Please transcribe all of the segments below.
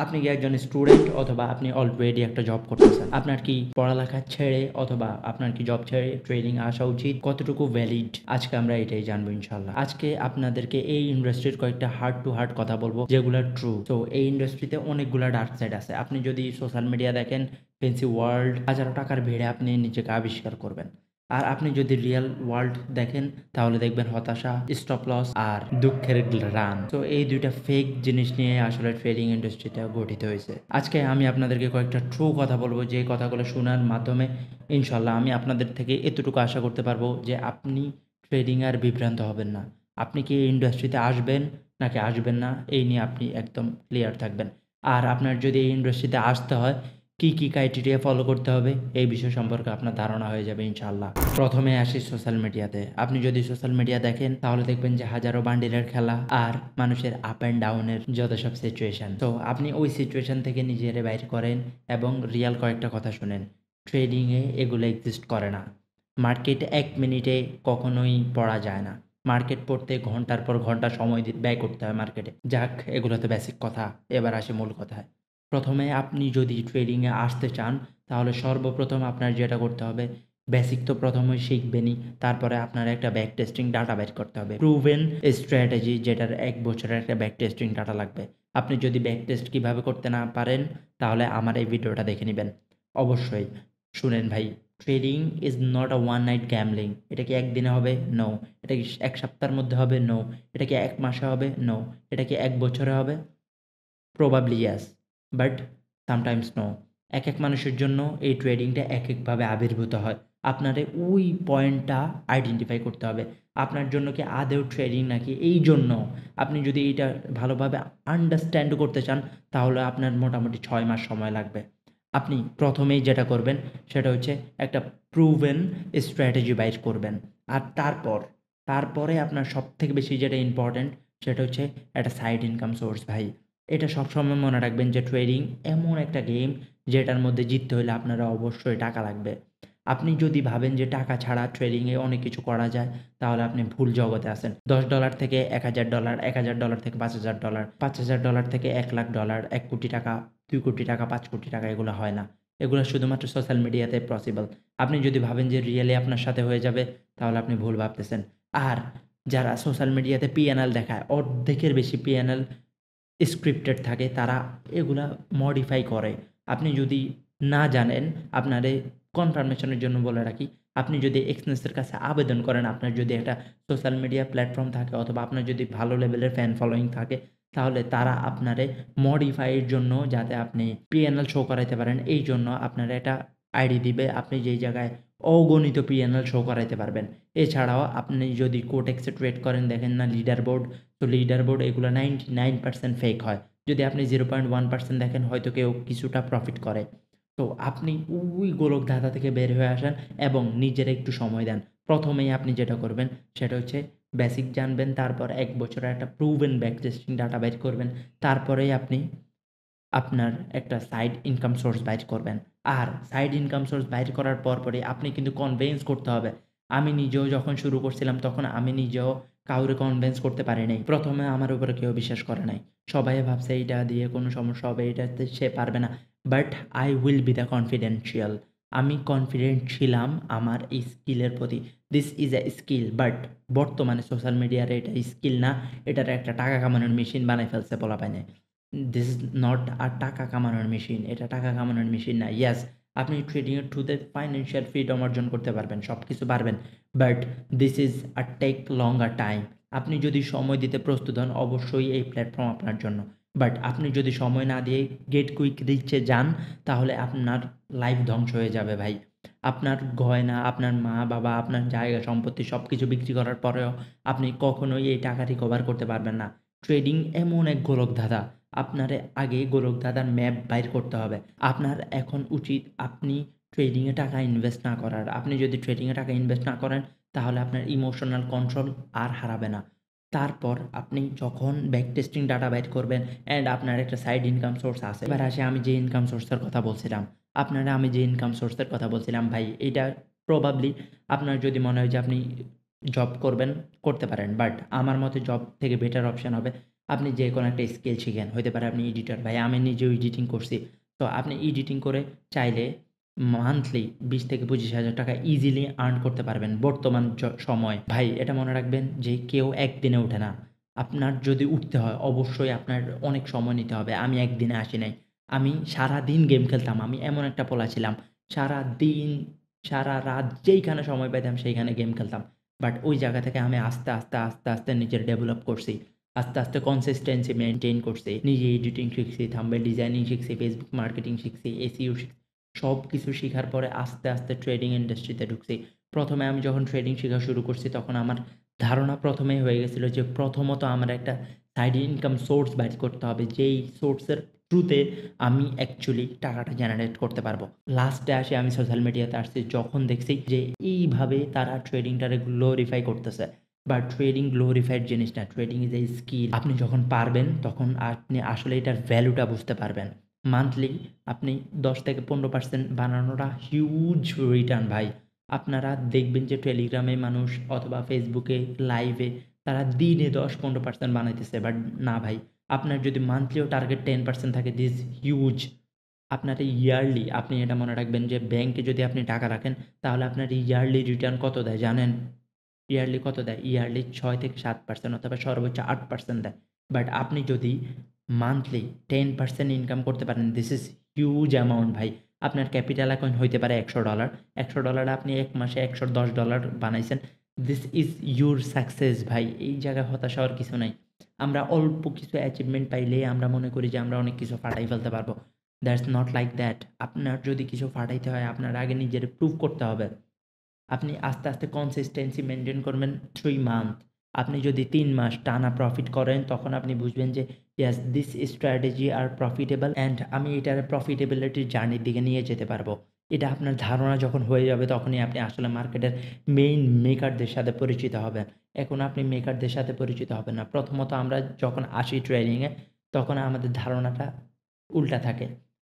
আপনি কি একজন স্টুডেন্ট অথবা আপনি অলরেডি একটা জব করতেছেন? আপনার কি পড়ালেখা ছেড়ে অথবা আপনার কি জব ছেড়ে ট্রেডিং আসা উচিত? কতটুকু ভ্যালিড? আজকে আমরা এটাই জানবো ইনশাআল্লাহ। আজকে আপনাদেরকে এই ইন্ডাস্ট্রির কয়েকটা হার্ট টু হার্ট কথা বলবো যেগুলা ট্রু। তো এই ইন্ডাস্ট্রিতে অনেকগুলা ডার্ক সাইড আছে। আপনি যদি সোশ্যাল মিডিয়া দেখেন, ফেন্সি ওয়ার্ল্ড, হাজারো টাকার ভিড়ে আপনি নিজেকে আবিষ্কার করবেন। আর আপনি যদি রিয়েল ওয়ার্ল্ড দেখেন তাহলে দেখবেন হতাশা, স্টপ লস আর দুঃখের রান। তো এই দুইটা ফেক জিনিস নিয়ে আসলে ট্রেডিং ইন্ডাস্ট্রিটা গঠিত হয়েছে। আজকে আমি আপনাদেরকে কয়েকটা ট্রু কথা বলবো, যে কথাগুলো শোনার মাধ্যমে ইনশাল্লাহ আমি আপনাদের থেকে এতটুকু আশা করতে পারবো যে আপনি ট্রেডিং আর বিভ্রান্ত হবেন না। আপনি কি এই ইন্ডাস্ট্রিতে আসবেন নাকি আসবেন না, এই নিয়ে আপনি একদম ক্লিয়ার থাকবেন। আর আপনার যদি এই ইন্ডাস্ট্রিতে আসতে হয়, কি কি ক্রাইটেরিয়া ফলো করতে হবে এই বিষয় সম্পর্কে আপনার ধারণা হয়ে যাবে ইনশাআল্লাহ। প্রথমে আসি সোশ্যাল মিডিয়াতে। আপনি যদি সোশ্যাল মিডিয়া দেখেন তাহলে দেখবেন যে হাজারো বান্ডিলের খেলা আর মানুষের আপ অ্যান্ড ডাউনের যত সব সিচুয়েশন। তো আপনি ওই সিচুয়েশন থেকে নিজেরে বাইর করেন এবং রিয়াল কয়েকটা কথা শুনেন। ট্রেডিংয়ে এগুলো এক্সিস্ট করে না। মার্কেট 1 মিনিটে কখনোই পড়া যায় না। মার্কেট পড়তে ঘন্টার পর ঘন্টা সময় ব্যয় করতে হয় মার্কেটে। যাক, এগুলো তো বেসিক কথা। এবার আসি মূল কথায়। প্রথমে আপনি যদি ট্রেডিংয়ে আসতে চান তাহলে সর্বপ্রথম আপনার যেটা করতে হবে, বেসিক তো প্রথমেই শিখবেনই, তারপরে আপনার একটা ব্যাক টেস্টিং ডাটা বের করতে হবে। প্রুভেন স্ট্র্যাটেজি, যেটার 1 বছরের একটা ব্যাক টেস্টিং ডাটা লাগবে। আপনি যদি ব্যাক টেস্ট কীভাবে করতে না পারেন তাহলে আমার এই ভিডিওটা দেখে নেবেন। অবশ্যই শুনেন ভাই, trading is not a one night gambling. এটা কি একদিনে হবে? নো। এটা কি 1 সপ্তাহের মধ্যে হবে? নো। এটা কি 1 মাসে হবে? নো। এটা কি 1 বছরে হবে? Probably yes, but sometimes no. একেক মানুষের জন্য এই ট্রেডিংটা একেকভাবে আবির্ভূত হয়। আপনারে ওই পয়েন্টটা আইডেন্টিফাই করতে হবে। আপনার জন্য কি আদৌ ট্রেডিং নাকি? এই জন্য আপনি যদি এইটা ভালোভাবে আন্ডারস্ট্যান্ড করতে চান তাহলে আপনার মোটামুটি 6 মাস সময় লাগবে। আপনি প্রথমেই যেটা করবেন সেটা হচ্ছে একটা প্রুভেন স্ট্র্যাটেজি বাইর করবেন। আর তারপরে আপনার সবথেকে বেশি যেটা ইম্পর্টেন্ট সেটা হচ্ছে একটা সাইড ইনকাম সোর্স ভাই। এটা সবসময় মনে রাখবেন যে ট্রেডিং এমন একটা গেম যেটার মধ্যে জিততে হলে আপনার অবশ্যই টাকা লাগবে। আপনি যদি ভাবেন যে টাকা ছাড়া ট্রেডিংয়ে অনেক কিছু করা যায় তাহলে আপনি ভুল জগতে আছেন। $10 থেকে $1000, $1000 থেকে $5000, $5000 থেকে $1,00,000, $1,00,00,000, $2,00,00,000, $5,00,00,000 এগুলো হয় না। এগুলো শুধুমাত্র সোশ্যাল মিডিয়াতে পসিবল। আপনি যদি ভাবেন যে রিয়েলি আপনার সাথে হয়ে যাবে তাহলে আপনি ভুল ভাবতেছেন। আর যারা সোশ্যাল মিডিয়াতে পিএনএল দেখায়, অর্ধেকের বেশি পিএনএল স্ক্রিপ্টেড থাকে, তারা এগুলা মডিফাই করে। আপনি যদি না জানেন, আপনারে কনফার্মেশনের জন্য বলে রাখি, আপনি যদি এক্সনেসের কাছে আবেদন করেন, আপনার যদি একটা সোশ্যাল মিডিয়া প্ল্যাটফর্ম থাকে অথবা আপনার যদি ভালো লেভেলের ফ্যান ফলোয়িং থাকে, তাহলে তারা আপনারে মডিফাইয়ের জন্য, যাতে আপনি পিএনএল শো করাইতে পারেন, এই জন্য আপনার একটা আইডি দিবে। আপনি যেই জায়গায় অগণিত পিএনএল শো করাইতে পারবেন। এছাড়াও আপনি যদি কোটেক্সে ট্রেড করেন, দেখেন না লিডার বোর্ড, তো লিডার বোর্ড এগুলো 99% ফেক হয়। যদি আপনি 0.1% দেখেন হয়তো কেউ কিছুটা প্রফিট করে। তো আপনি ওই গোলকধাঁধা থেকে বের হয়ে আসেন এবং নিজের একটু সময় দেন। প্রথমেই আপনি যেটা করবেন সেটা হচ্ছে বেসিক জানবেন, তারপর 1 বছরের একটা প্রুভেন ব্যাক টেস্টিং ডাটা বের করবেন। তারপরেই আপনি আপনার একটা সাইড ইনকাম সোর্স বাইর করবেন। আর সাইড ইনকাম সোর্স বাইর করার পরপরই আপনি কিন্তু কনভিন্স করতে হবে। আমি নিজেও যখন শুরু করছিলাম তখন আমি নিজেও কাউরে কনভিন্স করতে পারি নাই। ১ম এ আমার উপরে কেউ বিশ্বাস করে নাই। সবাই ভাবছে এইটা দিয়ে কোনো সমস্যা হবে, এইটাতে সে পারবে না। But I will be the confidential. আমি কনফিডেন্ট ছিলাম আমার এই স্কিলের প্রতি। This is a skill, but বর্তমানে সোশ্যাল মিডিয়ার এটা স্কিল না, এটার একটা টাকা কামানোর মেশিন বানায় ফেলছে পোলাপাইনে। দিস ইজ নট আ টাকা কামানোর মেশিন। এটা টাকা কামানোর মেশিন না। ইয়েস, আপনি ট্রেডিংয়ের থ্রুতে ফাইন্যান্সিয়াল ফ্রিডম অর্জন করতে পারবেন, সবকিছু পারবেন। But this is a take longer time. আপনি যদি সময় দিতে প্রস্তুত হন অবশ্যই এই প্ল্যাটফর্ম আপনার জন্য। বাট আপনি যদি সময় না দিয়ে গেট কুইক রিচে যান তাহলে আপনার লাইফ ধ্বংস হয়ে যাবে ভাই। আপনার গয়না, আপনার মা-বাবা, আপনার জায়গা সম্পত্তি সবকিছু বিক্রি করার পরেও আপনি কখনোই এই টাকা রিকভার করতে পারবেন না। ট্রেডিং এমন এক গোলকধাঁধা, আপনারে আগে গোলকধাঁধার ম্যাপ বাইর করতে হবে। আপনার এখন উচিত আপনি ট্রেডিংয়ে টাকা ইনভেস্ট না করার। আপনি যদি ট্রেডিংয়ে টাকা ইনভেস্ট না করেন তাহলে আপনার ইমোশনাল কন্ট্রোল আর হারাবে না। তারপর আপনি যখন ব্যাক টেস্টিং ডাটা বাইর করবেন অ্যান্ড আপনার একটা সাইড ইনকাম সোর্স আছে। এবার আসি আমি যে ইনকাম সোর্সের কথা বলছিলাম। আমি যে ইনকাম সোর্সের কথা বলছিলাম ভাই, এইটা প্রবাবলি আপনার যদি মনে হয় যে আপনি জব করবেন, করতে পারেন। বাট আমার মতে জব থেকে বেটার অপশন হবে আপনি যে কোনো একটা স্কিল শিখেন, হইতে পারে আপনি এডিটর, ভাই আমি নিজেও এডিটিং করছি। তো আপনি এডিটিং করে চাইলে মান্থলি 20 থেকে 25,000 টাকা ইজিলি আর্ন করতে পারবেন বর্তমান সময়। ভাই এটা মনে রাখবেন যে কেউ একদিনে ওঠে না। আপনার যদি উঠতে হয় অবশ্যই আপনার অনেক সময় নিতে হবে। আমি একদিনে আসি নাই। আমি সারাদিন গেম খেলতাম। আমি এমন একটা পোলা ছিলাম। সারাদিন, সারারাত যেইখানে সময় পাইতাম সেইখানে গেম খেলতাম। বাট ওই জায়গা থেকে আমি আস্তে আস্তে নিজের ডেভেলপ করছি। আস্তে আস্তে কনসিস্টেন্সি মেইনটেইন করছি। নিজে এডিটিং শিখছি, থাম্বনেল ডিজাইনিং শিখছি, ফেসবুক মার্কেটিং শিখছি, এসইও শিখছি। সবকিছু শিখার পরে আস্তে আস্তে ট্রেডিং ইন্ডাস্ট্রিতে ঢুকছি। ১ম এ আমি যখন ট্রেডিং শিখা শুরু করছি তখন আমার ধারণা ১ম এই হয়ে গেছিল যে প্রথমত আমার একটা সাইড ইনকাম সোর্স বাইর করতে হবে। যেই সোর্সের থ্রুতে আমি অ্যাকচুয়ালি টাকাটা জেনারেট করতে পারবো। লাস্টে আসি আমি সোশ্যাল মিডিয়াতে আসছি যখন দেখছি যে এইভাবে তারা ট্রেডিংটারে গ্লোরিফাই করতেছে। বাট ট্রেডিং গ্লোরিফাইড জিনিস না। Trading is a skill. আপনি যখন পারবেন তখন আপনি আসলে এটার ভ্যালুটা বুঝতে পারবেন। মান্থলি আপনি ১০ থেকে ১৫% বানানোটা হিউজ রিটার্ন ভাই। আপনারা দেখবেন যে টেলিগ্রামে মানুষ অথবা ফেসবুকে লাইভে তারা দিনে ১০-১৫% বানাইতেছে। বাট না ভাই, আপনার যদি মান্থলিও টার্গেট 10% থাকে দিস হিউজ। আপনার ইয়ারলি আপনি এটা মনে রাখবেন যে ব্যাংকে যদি আপনি টাকা রাখেন তাহলে আপনার ইয়ারলি রিটার্ন কত দেয় জানেন? ইয়ারলি কত দেয়? ইয়ারলি ৬ থেকে ৭% অথবা সর্বোচ্চ ৮% দেয়। বাট আপনি যদি মান্থলি 10% ইনকাম করতে পারেন, দিস ইজ হিউজ অ্যামাউন্ট ভাই। আপনার ক্যাপিটাল এখন হইতে পারে $১০০। $১০০ আপনি ১ মাসে $১১০ বানাইছেন। দিস ইজ ইউর সাকসেস ভাই। এই জায়গায় হতাশ হওয়ার কিছু নাই। আমরা অল্প কিছু অ্যাচিভমেন্ট পাইলেই আমরা মনে করি যে আমরা অনেক কিছু ফাটাই ফেলতে পারবো। That's not like that. আপনার যদি কিছু ফাটাইতে হয় আপনার আগে নিজের প্রুভ করতে হবে। আপনি আস্তে আস্তে কনসিস্টেন্সি মেইনটেইন করবেন 3 মান্থ। আপনি যদি ৩ মাস টানা প্রফিট করেন তখন আপনি বুঝবেন যে yes this strategy are profitable and আমি এটার প্রফিটেবিলিটির জার্নির দিকে নিয়ে যেতে পারবো। এটা আপনার ধারণা যখন হয়ে যাবে তখনই আপনি আসলে মার্কেটের মেইন মেকারদের সাথে পরিচিত হবেন। এখন আপনি মেকারদের সাথে পরিচিত হবেন না। প্রথমত আমরা যখন আসি ট্রেডিংয়ে তখন আমাদের ধারণাটা উল্টা থাকে।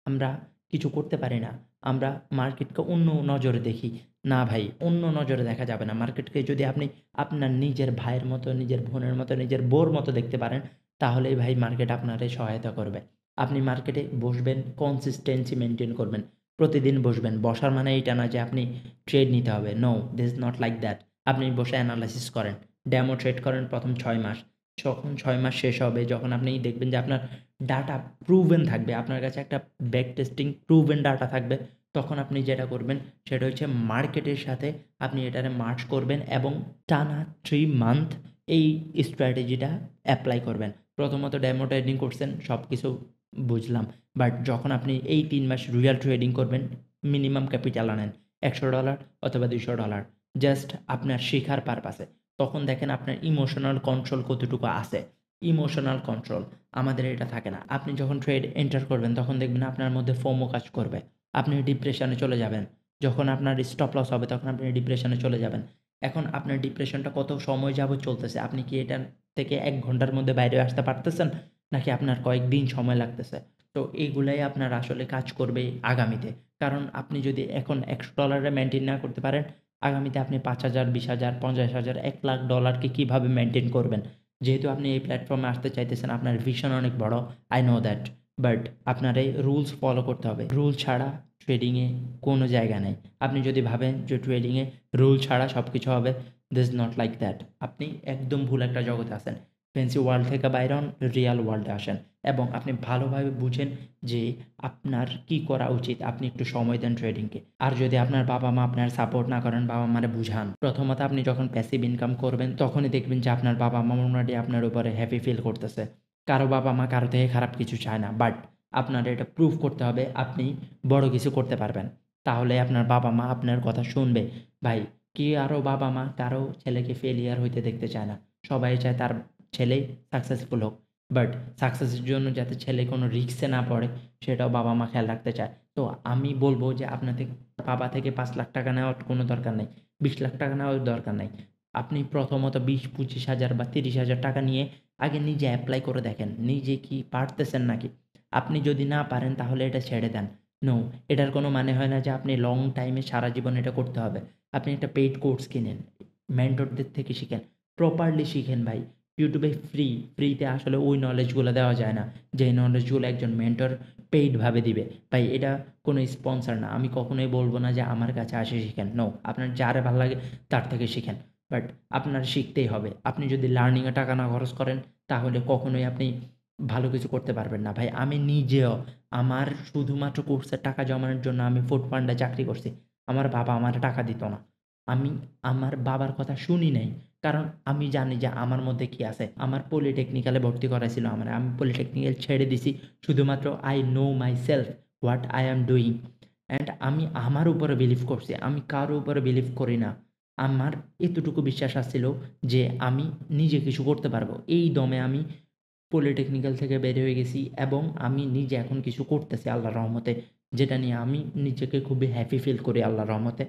আমরা কিছু করতে পারি না। আমরা মার্কেটকে অন্য নজরে দেখি। না ভাই, অন্য নজরে দেখা যাবে না। মার্কেটকে যদি আপনি আপনার নিজের ভাইয়ের মতো, নিজের বোনের মতো, নিজের বউর মতো দেখতে পারেন, তাহলেই ভাই মার্কেট আপনারে সহায়তা করবে। আপনি মার্কেটে বসবেন, কনসিস্টেন্সি মেইনটেইন করবেন। প্রতিদিন বসবেন। বসার মানে এইটা না যে আপনি ট্রেড নিতে হবে। No, this is not like that. আপনি বসে এনালাইসিস করেন। ডেমো ট্রেড করেন ১ম ৬ মাস। যখন ৬ মাস শেষ হবে, যখন আপনি দেখবেন যে আপনার ডাটা প্রুভেন থাকবে, আপনার কাছে একটা ব্যাক টেস্টিং প্রুভেন ডাটা থাকবে, তখন আপনি যেটা করবেন সেটা হচ্ছে মার্কেটের সাথে আপনি এটারে মার্চ করবেন এবং টানা ৩ মান্থ এই স্ট্র্যাটেজিটা এপ্লাই করবেন। প্রথমত ডেমো ট্রেডিং করছেন, সব কিছু বুঝলাম। বাট যখন আপনি এই ৩ মাস রিয়াল ট্রেডিং করবেন, মিনিমাম ক্যাপিটাল আনেন $১০০ অথবা $২০০ জাস্ট আপনার শেখার পারপাসে। তখন দেখেন আপনার ইমোশনাল কন্ট্রোল কতটুকু আছে। ইমোশনাল কন্ট্রোল আমাদের এটা থাকে না। আপনি যখন ট্রেড এন্টার করবেন তখন দেখবেন আপনার মধ্যে ফোমো কাজ করবে। আপনি ডিপ্রেশনে চলে যাবেন। যখন আপনার স্টপ লস হবে তখন আপনি ডিপ্রেশনে চলে যাবেন। এখন আপনার ডিপ্রেশনটা কত সময় যাবত চলতেছে? আপনি কি এটার থেকে ১ ঘন্টার মধ্যে বাইরে আসতে পারতেছেন? নাকি আপনার কয়েকদিন সময় লাগতেছে? তো এগুলাই আপনার আসলে কাজ করবে আগামীতে। কারণ আপনি যদি এখন $১০০ মেইনটেইন না করতে পারেন, আগামীতে আপনি ৫,০০০, ২০,০০০, ৫০,০০০, $১,০০,০০০ কিভাবে মেইনটেইন করবেন? যেহেতু আপনি এই প্ল্যাটফর্মে আসতে চাইতেছেন, আপনার ভিশন অনেক বড়। I know that. বাট আপনার এই রুলস ফলো করতে হবে। রুল ছাড়া ট্রেডিংয়ে কোনো জায়গা নেই। আপনি যদি ভাবেন যে ট্রেডিংয়ে রুল ছাড়া সবকিছু হবে, দিস নট লাইক দ্যাট। আপনি একদম ভুল একটা জগতে আছেন। ফ্যান্সি ওয়ার্ল্ড থেকে বাইরে হন, রিয়াল ওয়ার্ল্ডে আসেন এবং আপনি ভালোভাবে বুঝেন যে আপনার কি করা উচিত। আপনি একটু সময় দেন ট্রেডিংকে। আর যদি আপনার বাবা-মা আপনার সাপোর্ট না করেন, বাবা-মারে বুঝান। প্রথমত আপনি যখন প্যাসিভ ইনকাম করবেন তখনই দেখবেন যে আপনার বাবা-মা মোটামুটি আপনার উপরে হ্যাপি ফিল করতেছে। কারো বাবা-মা কারো থেকে খারাপ কিছু চায় না। বাট আপনার এটা প্রুভ করতে হবে আপনি বড় কিছু করতে পারবেন। তাহলে আপনার বাবা-মা আপনার কথা শুনবে। ভাই, আরো বাবা-মা কারো ছেলেকে ফেলিয়ার হইতে দেখতে চায় না। সবাই চায় তার ছেলে সাকসেসফুল হোক। বাট সাকসেসের জন্য যাতে ছেলে কোনো রিস্কে না পড়ে সেটাও বাবা-মা খেয়াল রাখতে চায়। তো আমি বলব যে আপনার বাবা থেকে ৳৫,০০,০০০ নেওয়ার কোনো দরকার নেই। ৳২০,০০,০০০ নেওয়ার দরকার নাই। আপনি প্রথমত ২০-২৫,০০০ বা ৳৩০,০০০ নিয়ে আগে নিজে এপ্লাই করে দেখেন। নিজে কি পারতেছেন নাকি? আপনি যদি না পারেন তাহলে এটা ছেড়ে দেন। নো, এটার কোনো মানে হয় না যে আপনি লং টাইমে সারা জীবন এটা করতে হবে। আপনি একটা পেইড কোর্স কিনেন। মেন্টরদের থেকে শিখেন। প্রপারলি শিখেন ভাই। ইউটিউবে ফ্রিতে আসলে ওই নলেজগুলো দেওয়া যায় না, যেই নলেজগুলো একজন মেন্টর পেইডভাবে দিবে। ভাই এটা কোনো স্পন্সর না। আমি কখনোই বলব না যে আমার কাছে আসে শিখেন। নো, আপনার যারে ভাল লাগে তার থেকে শিখেন। বাট আপনার শিখতেই হবে। আপনি যদি লার্নিংয়ে টাকা না খরচ করেন তাহলে কখনোই আপনি ভালো কিছু করতে পারবেন না। ভাই আমি নিজেও আমার শুধুমাত্র কোর্সের টাকা জমানোর জন্য আমি ফুড পান্ডায় চাকরি করছি। আমার বাবা আমারে টাকা দিত না। আমি আমার বাবার কথা শুনি নাই। কারণ আমি জানি যে আমার মধ্যে কি আছে। আমার পলিটেকনিক্যালে ভর্তি করাইছিল আমারে। আমি পলিটেকনিক্যাল ছেড়ে দিছি শুধুমাত্র I know myself what I am doing and আমি আমার উপরে বিলিভ করছি। আমি কারো উপরে বিলিভ করি না। আমার এতটুকু বিশ্বাস আছিল যে আমি নিজে কিছু করতে পারবো। এই দমে আমি পলিটেকনিক্যাল থেকে বের হয়ে গেছি এবং আমি নিজে এখন কিছু করতেছি আল্লাহর রহমতে। যেটা নিয়ে আমি নিজেকে খুবই হ্যাপি ফিল করি আল্লাহর রহমতে।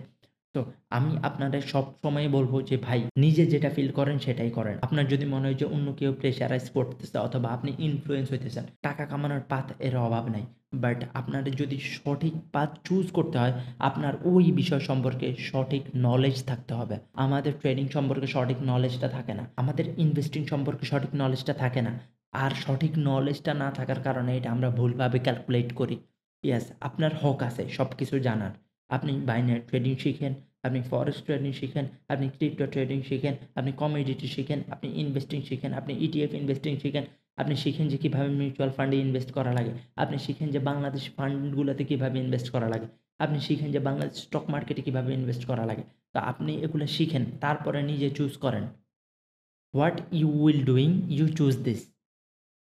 তো আমি আপনাদের সবসময় বলব যে ভাই নিজে যেটা ফিল করেন সেটাই করেন। আপনার যদি মনে হয় যে অন্য কেউ প্রেশারাইজ করতেছে অথবা আপনি ইনফ্লুয়েন্স হইতেছেন, টাকা কামানোর পাথ এর অভাব নাই। বাট আপনাদের যদি সঠিক পাথ চুজ করতে হয়, আপনার ওই বিষয় সম্পর্কে সঠিক নলেজ থাকতে হবে। আমাদের ট্রেডিং সম্পর্কে সঠিক নলেজটা থাকে না। আমাদের ইনভেস্টিং সম্পর্কে সঠিক নলেজটা থাকে না। আর সঠিক নলেজটা না থাকার কারণে এটা আমরা ভুলভাবে ক্যালকুলেট করি। ইয়েস, আপনার হক আছে সবকিছু জানার। আপনি বাইনারি ট্রেডিং শিখেন, আপনি ফরেক্স ট্রেডিং শিখেন, আপনি ক্রিপ্টো ট্রেডিং শিখেন, আপনি কমোডিটি শিখেন, আপনি ইনভেস্টিং শিখেন, আপনি ETF ইনভেস্টিং শিখেন, আপনি শিখেন যে কীভাবে মিউচুয়াল ফান্ডে ইনভেস্ট করা লাগে, আপনি শিখেন যে বাংলাদেশ ফান্ডগুলোতে কীভাবে ইনভেস্ট করা লাগে, আপনি শিখেন যে বাংলাদেশ স্টক মার্কেটে কীভাবে ইনভেস্ট করা লাগে। তো আপনি এগুলো শিখেন, তারপরে নিজে চুজ করেন। What you will doing, you choose this.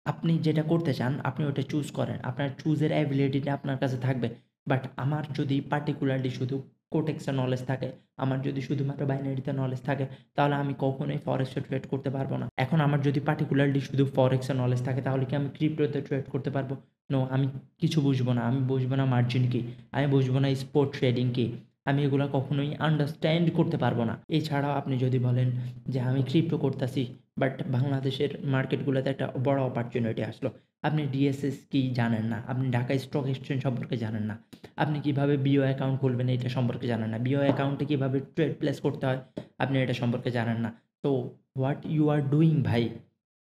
আপনি যেটা করতে চান আপনি ওটা চুজ করেন। আপনার চুজের অ্যাবিলিটিটা আপনার কাছে থাকবে। বাট আমার যদি পার্টিকুলারলি শুধু কোটেক্সের নলেজ থাকে, আমার যদি শুধুমাত্র বাইনারিতে নলেজ থাকে, তাহলে আমি কখনোই ফরেক্সে ট্রেড করতে পারবো না। এখন আমার যদি পার্টিকুলারলি শুধু ফরেক্সের নলেজ থাকে, তাহলে কি আমি ক্রিপ্টোতে ট্রেড করতে পারবো? নো, আমি কিছু বুঝবো না। আমি বুঝবো না মার্জিন কি, আমি বুঝবো না স্পট ট্রেডিং কি। আমি এগুলা কখনোই আন্ডারস্ট্যান্ড করতে পারবো না। এছাড়াও আপনি যদি বলেন যে আমি ক্রিপ্টো করতাছি, বাট বাংলাদেশের মার্কেটগুলোতে একটা বড় অপরচুনিটি আসলো। আপনি ডিএসএস কি জানেন না, আপনি ঢাকা স্টক এক্সচেঞ্জ সম্পর্কে জানেন না, আপনি কিভাবে বিও অ্যাকাউন্ট খুলবেন এটা সম্পর্কে জানেন না, বিও অ্যাকাউন্টে কিভাবে ট্রেড প্লেস করতে হয় আপনি এটা সম্পর্কে জানেন না। তো হোয়াট ইউ আর ডুইং ভাই,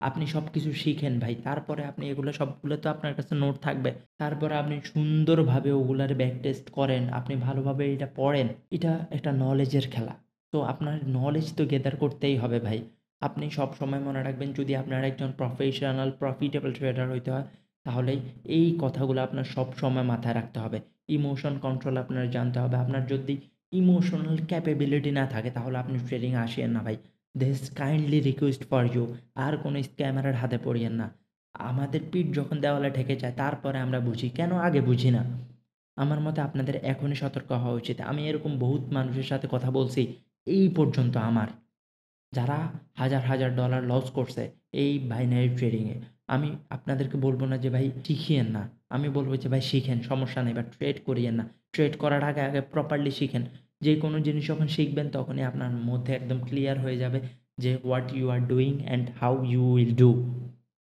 আপনি সব কিছু শিখেন ভাই, তারপরে আপনি এগুলো সবগুলো তো আপনার কাছে নোট থাকবে। তারপরে আপনি সুন্দরভাবে ওগুলার ব্যাক টেস্ট করেন, আপনি ভালোভাবে এটা পড়েন। এটা একটা নলেজের খেলা। তো আপনার নলেজ তো গেদার করতেই হবে ভাই। আপনি সবসময় মনে রাখবেন, যদি আপনার একজন প্রফেশনাল প্রফিটেবল ট্রেডার হইতে হয়, তাহলে এই কথাগুলো আপনার সবসময় মাথায় রাখতে হবে। ইমোশন কন্ট্রোল আপনার জানতে হবে। আপনার যদি ইমোশনাল ক্যাপাবিলিটি না থাকে, তাহলে আপনি ট্রেডিংয়ে আসিয়েন না ভাই। This kindly request for you. আর কোনো স্ক্যামারের হাতে পড়িয়েন না। আমাদের পিঠ যখন দেওয়ালে ঠেকে যায়, তারপরে আমরা বুঝি, কেন আগে বুঝি না? আমার মতে আপনাদের এখনই সতর্ক হওয়া উচিত। আমি এরকম বহুত মানুষের সাথে কথা বলছি এই পর্যন্ত আমার, যারা হাজার ডলার লস করছে এই বাইনারি ট্রেডিংয়ে। আমি আপনাদেরকে বলব না যে ভাই শিখিয়েন না। আমি বলব যে ভাই শিখেন, সমস্যা নেই, বাট ট্রেড করিয়েন না। ট্রেড করার আগে প্রপারলি শিখেন। যেকোনো জিনিস যখন শিখবেন তখনই আপনার মধ্যে একদম ক্লিয়ার হয়ে যাবে যে what you are doing and how you will do.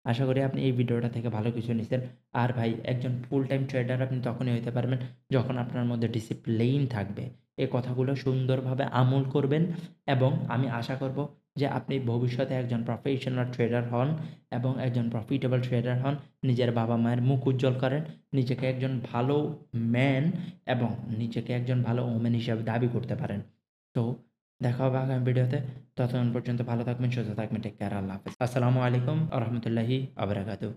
আশা করি আপনি এই ভিডিওটা থেকে ভালো কিছু নিছেন। আর ভাই একজন ফুল টাইম ট্রেডার আপনি তখনই হইতে পারবেন যখন আপনার মধ্যে ডিসিপ্লিন থাকবে। এই কথাগুলো সুন্দরভাবে আমল করবেন এবং আমি আশা করব যে আপনি ভবিষ্যতে একজন প্রফেশনাল ট্রেডার হন এবং একজন প্রফিটেবল ট্রেডার হন। নিজের বাবা-মায়ের মুখ উজ্জ্বল করেন। নিজেকে একজন ভালো ম্যান এবং নিজেকে একজন ভালো ওমেন হিসাবে দাবি করতে পারেন। তো দেখা হবে আগামী ভিডিওতে। ততক্ষণ পর্যন্ত ভালো থাকবেন, সুস্থ থাকবেন। Take care. আল্লাহ হাফেজ। আসসালামু আলাইকুম ওয়া রাহমাতুল্লাহি ওয়া বারাকাতুহু।